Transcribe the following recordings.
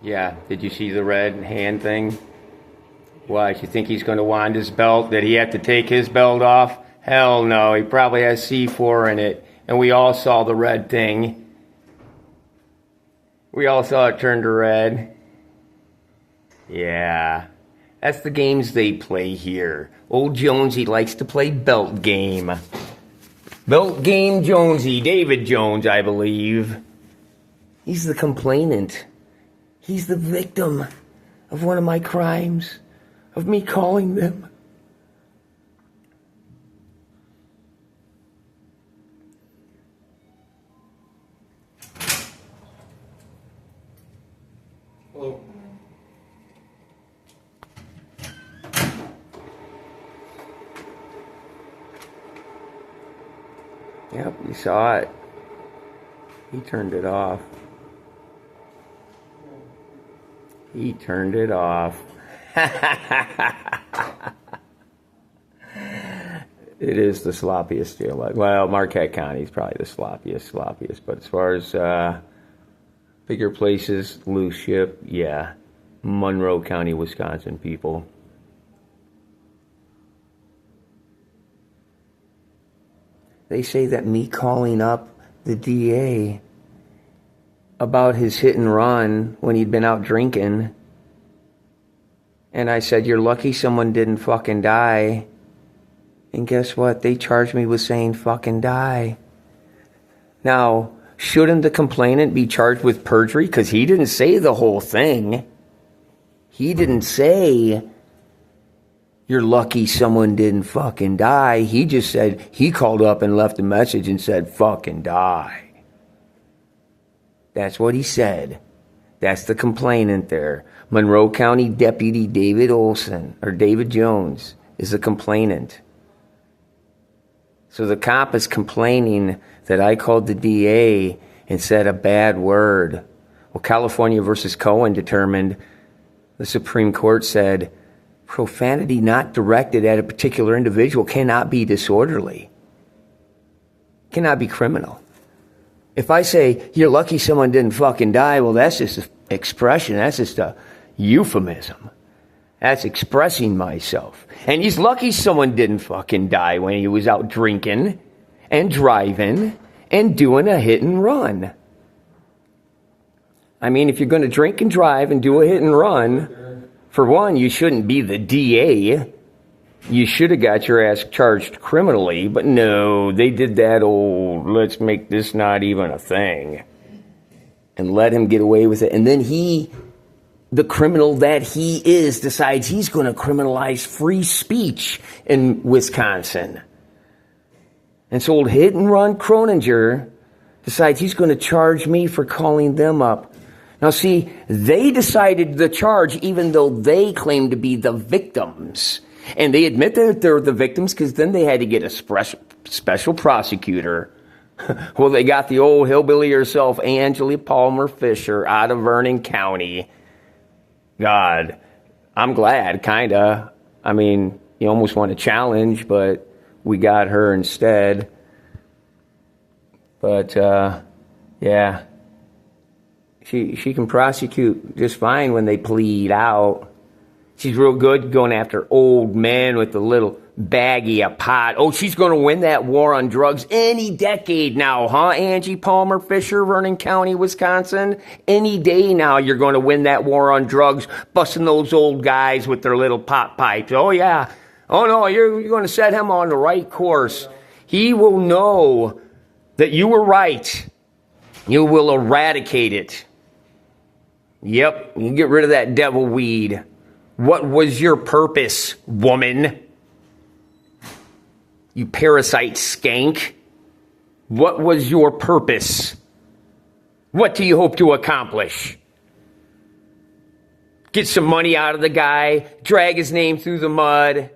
Yeah, did you see the red hand thing? What, you think he's going to wand his belt? Did he have to take his belt off? Hell no, he probably has C4 in it. And we all saw the red thing. We all saw it turn to red. Yeah, that's the games they play here. Old Jonesy likes to play belt game. Belt game Jonesy, David Jones, I believe. He's the complainant. He's the victim of one of my crimes, of me calling them. Hello. Yep, you saw it. He turned it off. He turned it off. It is the sloppiest jail. Well, Marquette County is probably the sloppiest. But as far as bigger places, loose ship, yeah. Monroe County, Wisconsin people. They say that me calling up the DA about his hit and run when he'd been out drinking, and I said, you're lucky someone didn't fucking die. And guess what? They charged me with saying fucking die. Now, shouldn't the complainant be charged with perjury? Because he didn't say the whole thing. He didn't say, you're lucky someone didn't fucking die. He just said, he called up and left a message and said, fucking die. That's what he said. That's the complainant there. Monroe County Deputy David Olson, or David Jones, is the complainant. So the cop is complaining that I called the DA and said a bad word. Well, California versus Cohen determined, the Supreme Court said, profanity not directed at a particular individual cannot be disorderly. Cannot be criminal. If I say, you're lucky someone didn't fucking die, well, that's just an expression. That's just a euphemism. That's expressing myself. And he's lucky someone didn't fucking die when he was out drinking and driving and doing a hit and run. I mean, if you're going to drink and drive and do a hit and run, for one, you shouldn't be the DA. You should have got your ass charged criminally, but no, they did that old, let's make this not even a thing, and let him get away with it. And then he, the criminal that he is, decides he's going to criminalize free speech in Wisconsin. And so old hit and run Croninger decides he's going to charge me for calling them up. Now see, they decided the charge even though they claim to be the victims. And they admit that they're the victims because then they had to get a special prosecutor. Well, they got the old hillbilly herself, Angela Palmer Fisher, out of Vernon County. God, I'm glad, kinda. I mean, you almost want to challenge, but we got her instead. But, yeah. She can prosecute just fine when they plead out. She's real good going after old men with a little baggie of pot. Oh, she's going to win that war on drugs any decade now, huh, Angie Palmer Fisher, Vernon County, Wisconsin? Any day now you're going to win that war on drugs, busting those old guys with their little pot pipes. Oh, yeah. Oh, no, you're going to set him on the right course. He will know that you were right. You will eradicate it. Yep, you get rid of that devil weed. What was your purpose, woman? You parasite skank. What was your purpose? What do you hope to accomplish? Get some money out of the guy, drag his name through the mud,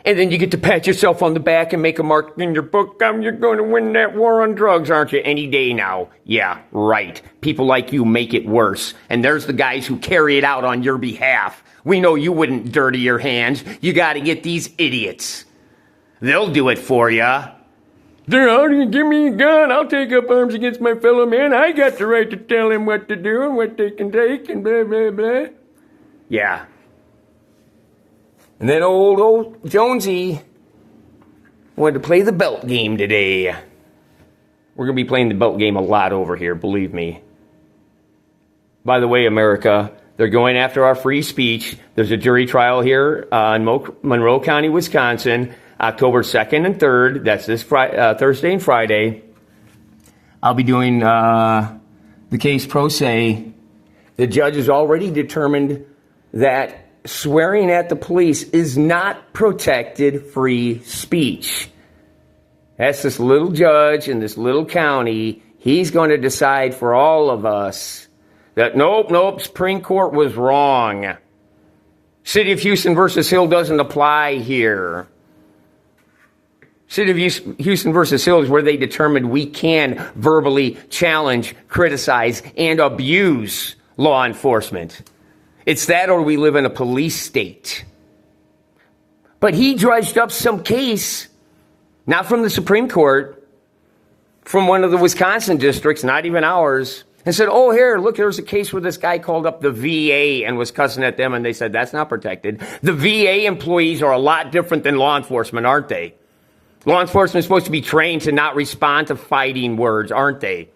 and then you get to pat yourself on the back and make a mark in your book. You're going to win that war on drugs, aren't you? Any day now. Yeah, right. People like you make it worse. And there's the guys who carry it out on your behalf. We know you wouldn't dirty your hands. You got to get these idiots. They'll do it for you. They're all gonna give me a gun. I'll take up arms against my fellow man. I got the right to tell them what to do and what they can take and blah, blah, blah. Yeah. And then old Jonesy wanted to play the belt game today. We're going to be playing the belt game a lot over here, believe me. By the way, America, they're going after our free speech. There's a jury trial here in Monroe County, Wisconsin, October 2nd and 3rd. That's this Thursday and Friday. I'll be doing the case pro se. The judge has already determined that swearing at the police is not protected free speech. That's this little judge in this little county. He's going to decide for all of us that nope, Supreme Court was wrong. City of Houston versus Hill doesn't apply here. City of Houston versus Hill is where they determined we can verbally challenge, criticize, and abuse law enforcement. It's that or we live in a police state. But he dredged up some case, not from the Supreme Court, from one of the Wisconsin districts, not even ours, and said, oh, here, look, there's a case where this guy called up the VA and was cussing at them, and they said, that's not protected. The VA employees are a lot different than law enforcement, aren't they? Law enforcement is supposed to be trained to not respond to fighting words, aren't they?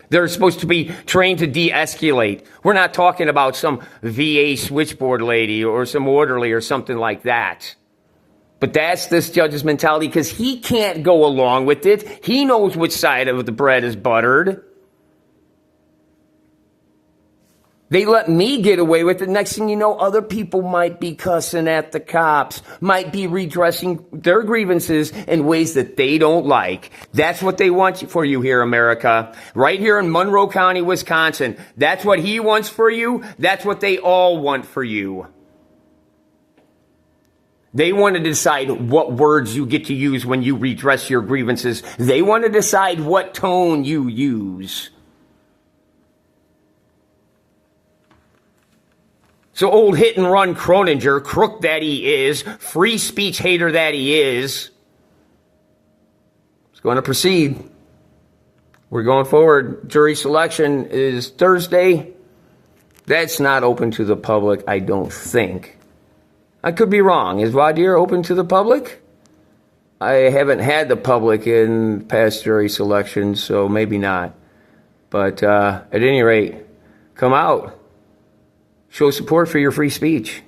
They're supposed to be trained to de-escalate. We're not talking about some VA switchboard lady or some orderly or something like that. But that's this judge's mentality because he can't go along with it. He knows which side of the bread is buttered. They let me get away with it. Next thing you know, other people might be cussing at the cops, might be redressing their grievances in ways that they don't like. That's what they want for you here, America. Right here in Monroe County, Wisconsin. That's what he wants for you. That's what they all want for you. They want to decide what words you get to use when you redress your grievances. They want to decide what tone you use. So old hit and run Croninger, crook that he is, free speech hater that he is going to proceed. We're going forward. Jury selection is Thursday. That's not open to the public, I don't think. I could be wrong. Is voir dire open to the public? I haven't had the public in past jury selections, so maybe not. But at any rate, come out. Show support for your free speech.